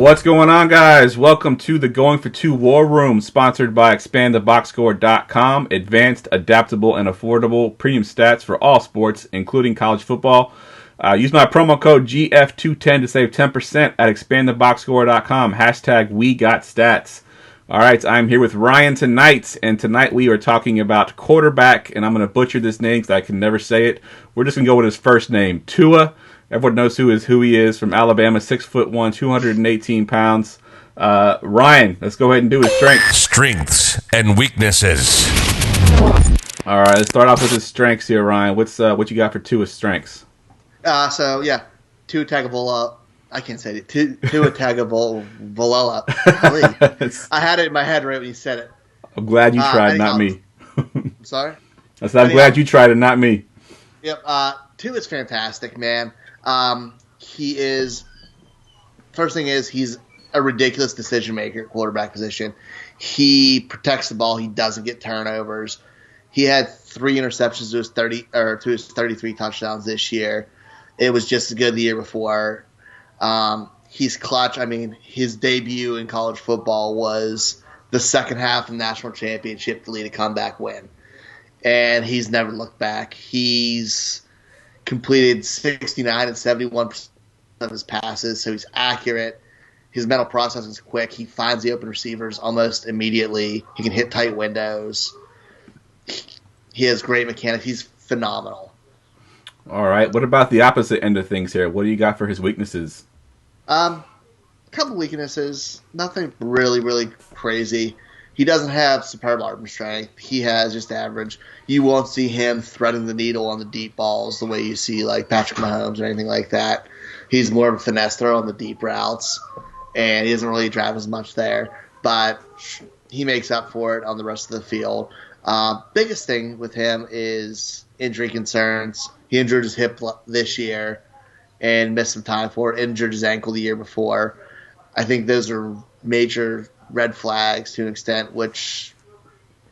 What's going on, guys? Welcome to the Going for 2 War Room, sponsored by ExpandTheBoxScore.com. Advanced, adaptable, and affordable premium stats for all sports, including college football. Use my promo code GF210 to save 10% at ExpandTheBoxScore.com. Hashtag WeGotStats. All right, I'm here with Ryan tonight, and tonight we are talking about quarterback, and I'm going to butcher this name because I can never say it. We're just going to go with his first name, Tua. Everyone knows who he is, from Alabama, 6'1", 218 pounds. Ryan, let's go ahead and do his strengths. Strengths and weaknesses. All right, let's start off with his strengths here, Ryan. What you got for Tua's strengths? Tua Tagovailoa. I can't say it. Tua Tagovailoa. I had it in my head right when you said it. I'm glad you tried, not me. Sorry? I'm glad you tried it, not me. Yep. Tua's fantastic, man. He's a ridiculous decision maker at quarterback position. He protects the ball. He doesn't get turnovers. He had 3 interceptions to his 33 touchdowns this year. It was just as good the year before. He's clutch. I mean, his debut in college football was the second half of the national championship to lead a comeback win. And he's never looked back. He's completed 69 and 71% of his passes, so he's accurate. His mental processing is quick. He finds the open receivers almost immediately. He can hit tight windows. He has great mechanics. He's phenomenal. All right. What about the opposite end of things here? What do you got for his weaknesses? A couple weaknesses. Nothing really, really crazy. He doesn't have superb arm strength. He has just average. You won't see him threading the needle on the deep balls the way you see like Patrick Mahomes or anything like that. He's more of a finesse throw on the deep routes, and he doesn't really drive as much there. But he makes up for it on the rest of the field. Biggest thing with him is injury concerns. He injured his hip this year and missed some time for it. Injured his ankle the year before. I think those are major red flags to an extent, which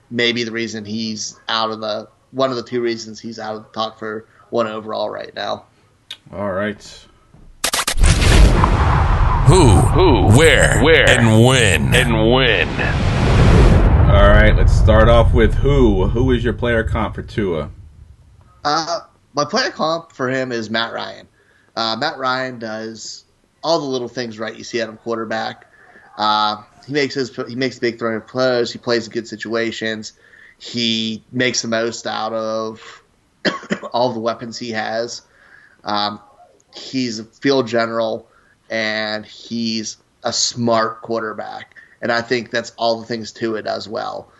may be the reason he's one of the 2 reasons he's out of the talk for 1 overall right now. All right. Who, where, and when. All right, let's start off with who. Who is your player comp for Tua? My player comp for him is Matt Ryan. Matt Ryan does all the little things right you see out of a quarterback. He makes big throwing plays. He plays in good situations. He makes the most out of all the weapons he has. He's a field general, and he's a smart quarterback. And I think that's all the things Tua does well.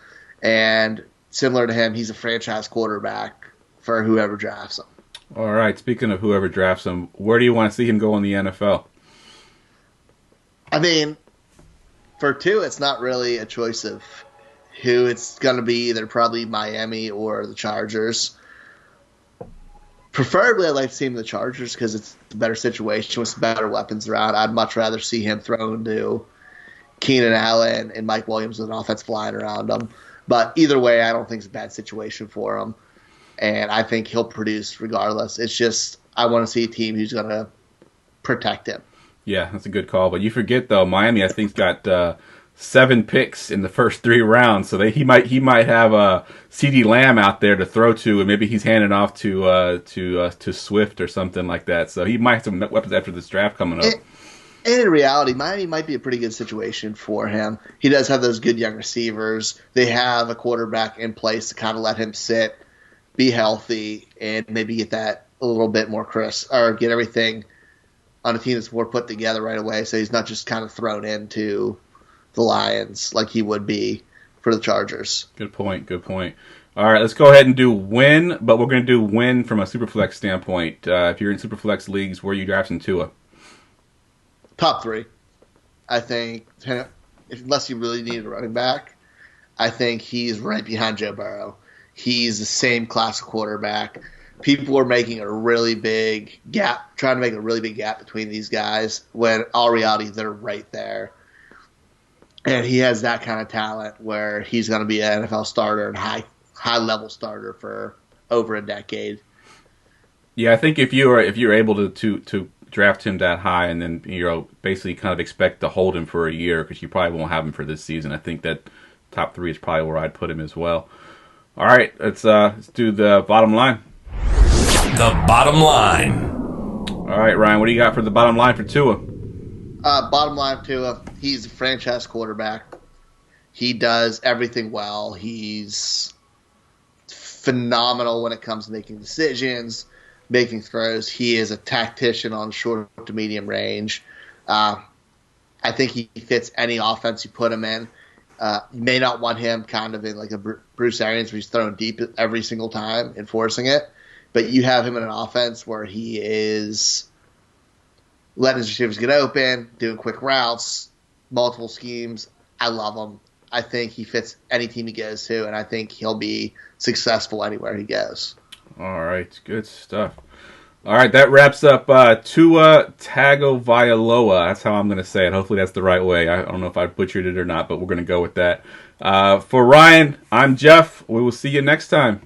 And similar to him, he's a franchise quarterback for whoever drafts him. All right. Speaking of whoever drafts him, where do you want to see him go in the NFL? I mean, for Tua, it's not really a choice of who. It's going to be either probably Miami or the Chargers. Preferably, I'd like to see him in the Chargers because it's a better situation with some better weapons around. I'd much rather see him thrown to Keenan Allen and Mike Williams with an offense flying around him. But either way, I don't think it's a bad situation for him. And I think he'll produce regardless. It's just I want to see a team who's going to protect him. Yeah, that's a good call. But you forget, though, Miami, I think, got 7 picks in the first 3 rounds. So he might have CeeDee Lamb out there to throw to, and maybe he's handing off to Swift or something like that. So he might have some weapons after this draft coming up. And in reality, Miami might be a pretty good situation for him. He does have those good young receivers. They have a quarterback in place to kind of let him sit, be healthy, and maybe get that a little bit more crisp, or get everything on a team that's more put together right away, so he's not just kind of thrown into the Lions like he would be for the Chargers. Good point. All right, let's go ahead and do win, but we're going to do win from a Superflex standpoint. If you're in Superflex leagues, where are you drafting Tua? Top 3. I think, unless you really need a running back, I think he's right behind Joe Burrow. He's the same class of quarterback. People are making a really big gap, trying to make a really big gap between these guys, when in all reality, they're right there. And he has that kind of talent where he's going to be an NFL starter and high-level starter for over a decade. Yeah, I think if you're able to draft him that high and then basically kind of expect to hold him for a year because you probably won't have him for this season. I think that top 3 is probably where I'd put him as well. All right, let's do the bottom line. The bottom line. All right, Ryan, what do you got for the bottom line for Tua? Bottom line, Tua, he's a franchise quarterback. He does everything well. He's phenomenal when it comes to making decisions, making throws. He is a tactician on short to medium range. I think he fits any offense you put him in. You may not want him kind of in like a Bruce Arians where he's throwing deep every single time and forcing it, but you have him in an offense where he is letting his receivers get open, doing quick routes, multiple schemes. I love him. I think he fits any team he goes to, and I think he'll be successful anywhere he goes. All right, good stuff. All right, that wraps up Tua Tagovailoa. That's how I'm going to say it. Hopefully that's the right way. I don't know if I butchered it or not, but we're going to go with that. For Ryan, I'm Jeff. We will see you next time.